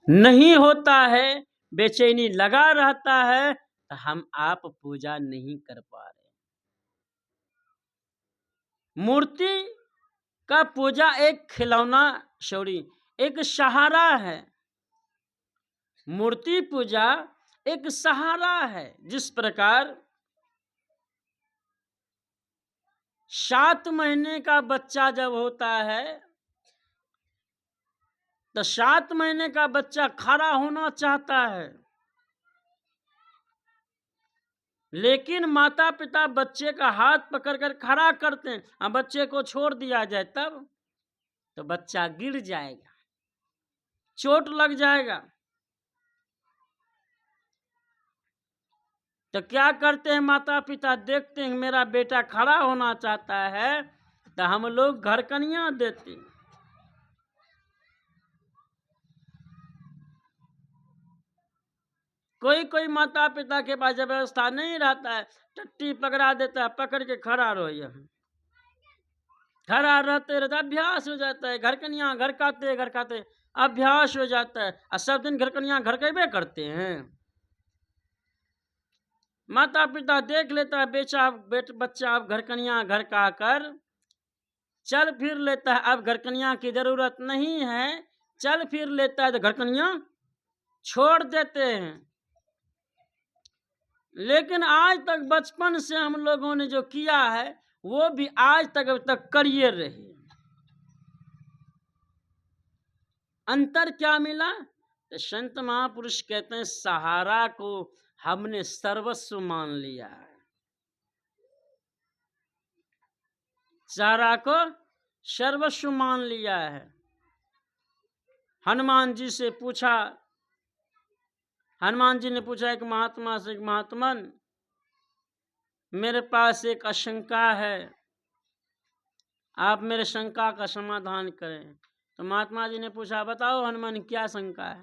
नहीं होता है, बेचैनी लगा रहता है, तो हम आप पूजा नहीं कर पा रहे। मूर्ति का पूजा एक खिलौना, सॉरी, एक सहारा है। मूर्ति पूजा एक सहारा है। जिस प्रकार 7 महीने का बच्चा जब होता है तो 7 महीने का बच्चा खड़ा होना चाहता है, लेकिन माता पिता बच्चे का हाथ पकड़कर खड़ा करते हैं। अब बच्चे को छोड़ दिया जाए तब तो बच्चा गिर जाएगा, चोट लग जाएगा। तो क्या करते हैं माता पिता, देखते हैं मेरा बेटा खड़ा होना चाहता है तो हम लोग घर कन्या देते हैं। कोई कोई माता पिता के पास जब व्यवस्था नहीं रहता है, टट्टी पकड़ा देता है, पकड़ के खड़ा रहो, यहाँ खड़ा रहते रहते अभ्यास हो जाता है। घर कन्या घर खाते अभ्यास हो जाता है, और सब दिन घर कन्या घर कैबे करते हैं। माता पिता देख लेता है बच्चा अब घर कन्या घर का कर चल फिर लेता है, अब घर कन्या की जरूरत नहीं है, चल फिर लेता है तो घर कन्या छोड़ देते हैं। लेकिन आज तक बचपन से हम लोगों ने जो किया है वो भी आज तक अब तक करिए रहे। अंतर क्या मिला? तो संत महापुरुष कहते हैं सहारा को हमने सर्वस्व मान लिया है। सहारा को सर्वस्व मान लिया है। हनुमान जी से पूछा, हनुमान जी ने पूछा एक महात्मा से, एक महात्मन मेरे पास एक आशंका है, आप मेरे शंका का समाधान करें। तो महात्मा जी ने पूछा बताओ हनुमान क्या शंका है?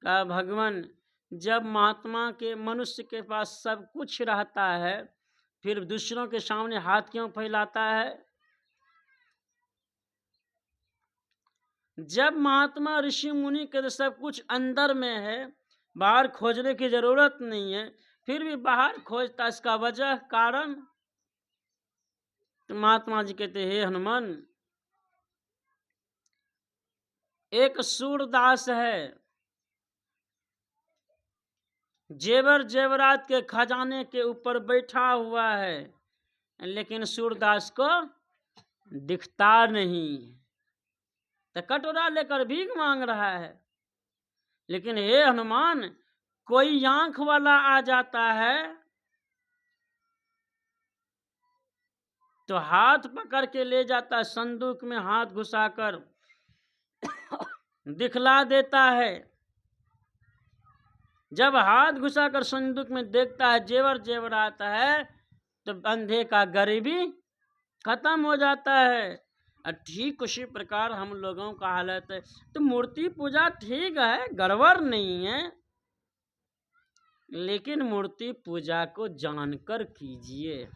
कहा भगवान जब महात्मा के मनुष्य के पास सब कुछ रहता है फिर दूसरों के सामने हाथ क्यों फैलाता है? जब महात्मा ऋषि मुनि के सब कुछ अंदर में है, बाहर खोजने की जरूरत नहीं है, फिर भी बाहर खोजता, इसका वजह कारण? तो महात्मा जी कहते हे हनुमान, एक सूरदास है, जेवर जेवरात के खजाने के ऊपर बैठा हुआ है, लेकिन सूरदास को दिखता नहीं, तो कटोरा लेकर भीख मांग रहा है। लेकिन हे हनुमान, कोई आंख वाला आ जाता है तो हाथ पकड़ के ले जाता है, संदूक में हाथ घुसाकर दिखला देता है। जब हाथ घुसाकर संदूक में देखता है जेवर जेवरात है तो अंधे का गरीबी खत्म हो जाता है। ठीक उसी प्रकार हम लोगों का हालत है। तो मूर्ति पूजा ठीक है, गड़बड़ नहीं है, लेकिन मूर्ति पूजा को जानकर कीजिए।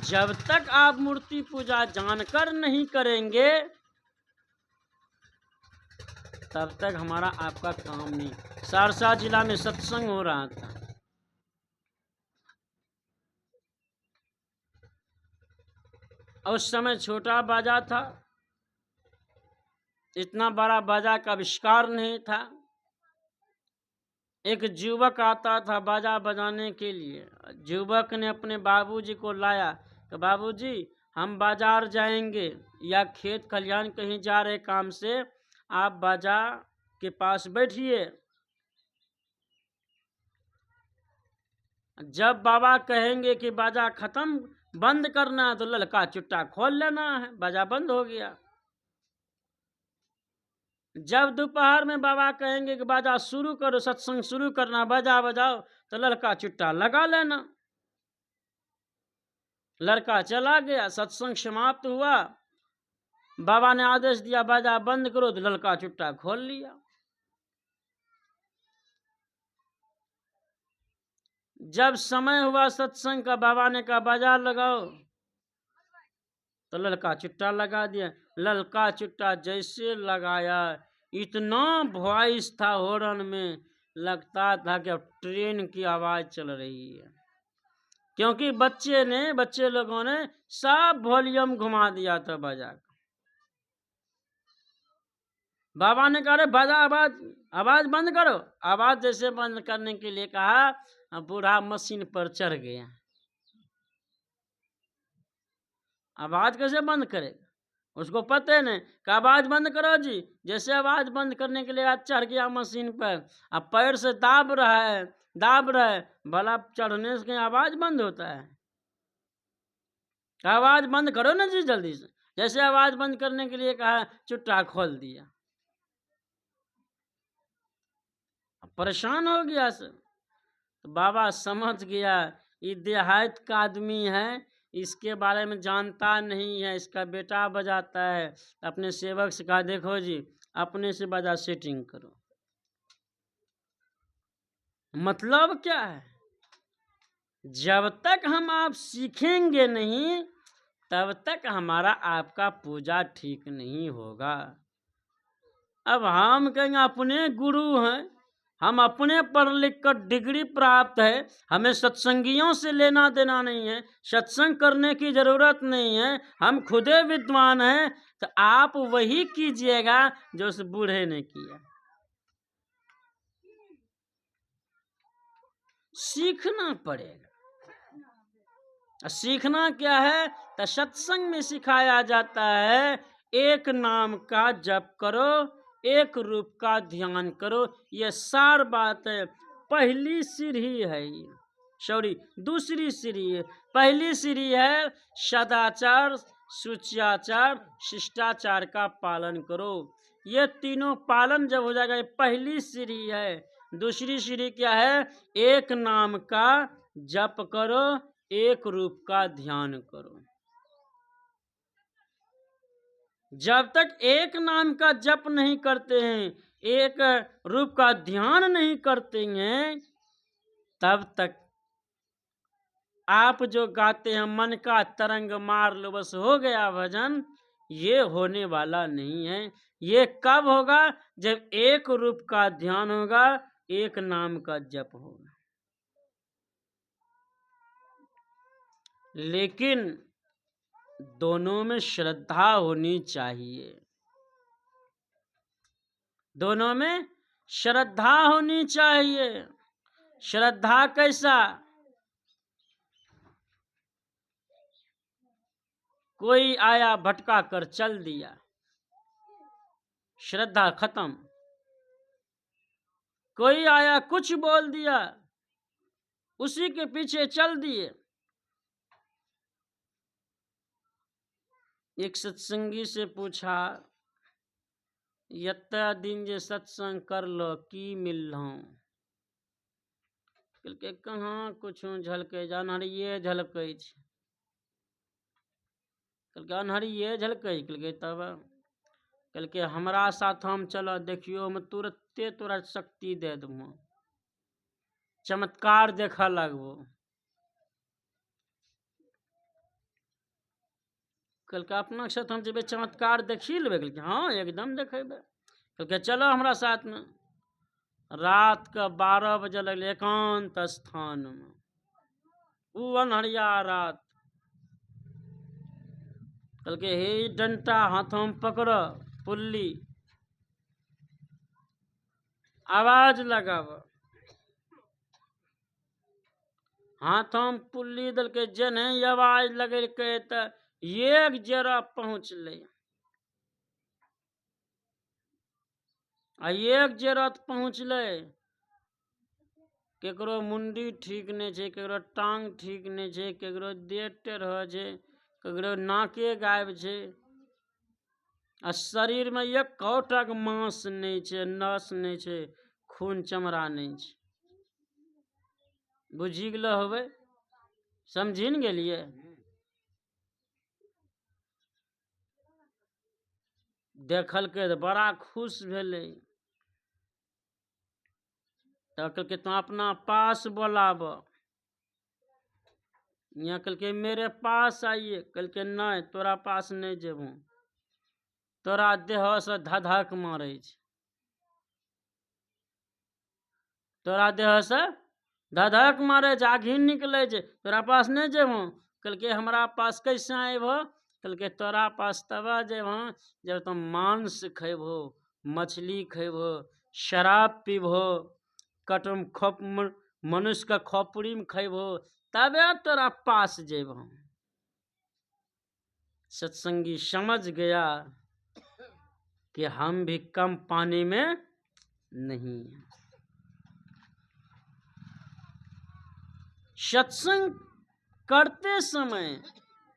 जब तक आप मूर्ति पूजा जानकर नहीं करेंगे तब तक हमारा आपका काम नहीं। सहरसा जिला में सत्संग हो रहा था, उस समय छोटा बाजा था, इतना बड़ा बाजा का आविष्कार नहीं था। एक युवक आता था बाजा बजाने के लिए। युवक ने अपने बाबूजी को लाया तो बाबूजी हम बाजार जाएंगे या खेत खलिहान कहीं जा रहे काम से, आप बाजा के पास बैठिए। जब बाबा कहेंगे कि बाजा खत्म बंद करना तो ललका चुट्टा खोल लेना है, बाजा बंद हो गया। जब दोपहर में बाबा कहेंगे कि बाजा शुरू करो, सत्संग शुरू करना, बाजा बजाओ, तो लड़का चुट्टा लगा लेना। लड़का चला गया, सत्संग समाप्त हुआ, बाबा ने आदेश दिया बाजा बंद करो, तो लड़का चुट्टा खोल लिया। जब समय हुआ सत्संग का, बाबा ने कहा बाजा लगाओ, तो ललका चुट्टा लगा दिया। ललका चुट्टा जैसे लगाया, इतना वॉइस था हॉर्न में, लगता था कि अब ट्रेन की आवाज चल रही है। क्योंकि बच्चे लोगों ने सब वॉल्यूम घुमा दिया था बजा। बाबा ने कहा, अरे बजा, आवाज बंद करो। आवाज जैसे बंद करने के लिए कहा, बूढ़ा मशीन पर चढ़ गया। आवाज कैसे बंद करेगा, उसको पता है नहीं कि आवाज बंद करो जी। जैसे आवाज बंद करने के लिए आज चढ़ गया मशीन पर, अब पैर से दाब रहा है भला चढ़ने से आवाज बंद होता है? आवाज बंद करो ना जी जल्दी से। जैसे आवाज बंद करने के लिए कहा, चुट्टा खोल दिया। परेशान हो गया सर। तो बाबा समझ गया ये देहात का आदमी है, इसके बारे में जानता नहीं है, इसका बेटा बजाता है। अपने सेवक से कहा, देखो जी अपने से बजा सेटिंग करो। मतलब क्या है, जब तक हम आप सीखेंगे नहीं तब तक हमारा आपका पूजा ठीक नहीं होगा। अब हम कहेंगे अपने गुरु हैं, हम अपने पढ़ लिख कर डिग्री प्राप्त है, हमें सत्संगियों से लेना देना नहीं है, सत्संग करने की जरूरत नहीं है, हम खुदे विद्वान हैं, तो आप वही कीजिएगा जो उस बूढ़े ने किया। सीखना पड़ेगा। सीखना क्या है, तो सत्संग में सिखाया जाता है, एक नाम का जप करो, एक रूप का ध्यान करो। ये सार बात है। पहली सीढ़ी है ये, सॉरी दूसरी सीढ़ी है। पहली सीढ़ी है सदाचार, शुचियाचार, शिष्टाचार का पालन करो। ये तीनों पालन जब हो जाएगा, ये पहली सीढ़ी है। दूसरी सीढ़ी क्या है, एक नाम का जप करो, एक रूप का ध्यान करो। जब तक एक नाम का जप नहीं करते हैं, एक रूप का ध्यान नहीं करते हैं, तब तक आप जो गाते हैं मन का तरंग मार लो बस हो गया भजन, ये होने वाला नहीं है। ये कब होगा, जब एक रूप का ध्यान होगा, एक नाम का जप होगा। लेकिन दोनों में श्रद्धा होनी चाहिए। दोनों में श्रद्धा होनी चाहिए। श्रद्धा कैसा, कोई आया भटका कर चल दिया, श्रद्धा खत्म। कोई आया कुछ बोल दिया, उसी के पीछे चल दिए। एक सत्संगी से पूछा, यत्ता दिन जे सत्संग कर लो की मिल के कहाँ कुछ झलके, अनहरिये झलकै छै। कहलकै अनहरिये झलकै, कहलकै तब कहलकै हमरा साथ हम चल, देखियो हम तुरते तोरा शक्ति दे दूँ, चमत्कार देखा लगबो। कहलकै अपना साथ हम जेबे चमत्कार देखी लेबे। कहलकै हाँ एकदम देखेबे। कहलकै चलो हमरा साथ में। रात के 12 बजे लगले एकांत स्थान में, ऊ अनहरिया रात। कहलकै हे डंटा हाथों में पकड़, पुल्ली आवाज लगाव। हाथों में पुल्ली दलकै, जने आवाज लगेलकै त एक जरा पहुँचले। आ एक जरा पहुँचले, केकरो मुंडी ठीक नहीं छै, केकरो टांग ठीक नहीं छै, केकरो देह टेढ़ छै, केकरो नाके गायब छै, आ शरीर में एक कौटक मांस नहीं छै, नस नहीं छै, खून चमड़ा नहीं छै। बुझी गेलो होबे, समझी न गेलिए। देखलकै तो बड़ा खुश भेलै। तो कहलकै तुम अपना पास बोलाब। यहाँ कल के मेरे पास आइए, कल के नहीं तोरा पास नहीं जेबू, तोरा देह से धधक मारे छै, तोरा देह से धधक मारे छै, आघिन निकले छै, तोरा पास नहीं जेबू। कल के हमरा पास कैसे आबो? कल के तोरा पास तब जेबो जब तुम मांस खेबो, मछली खेबो, शराब पीबो, कटम खोप मनुष्य का खोपड़ी में खेबो, तबे तोरा पास जेबो। सत्संगी समझ गया कि हम भी कम पानी में नहीं हैं। सत्संग करते समय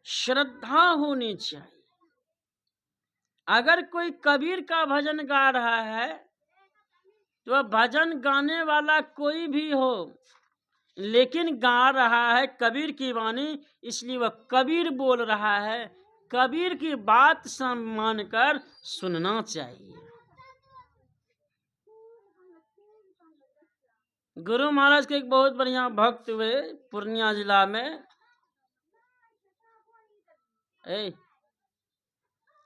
श्रद्धा होनी चाहिए। अगर कोई कबीर का भजन गा रहा है तो भजन गाने वाला कोई भी हो, लेकिन गा रहा है कबीर की वाणी, इसलिए वह कबीर बोल रहा है, कबीर की बात मानकर सुनना चाहिए। गुरु महाराज के एक बहुत बढ़िया भक्त हुए पूर्णिया जिला में।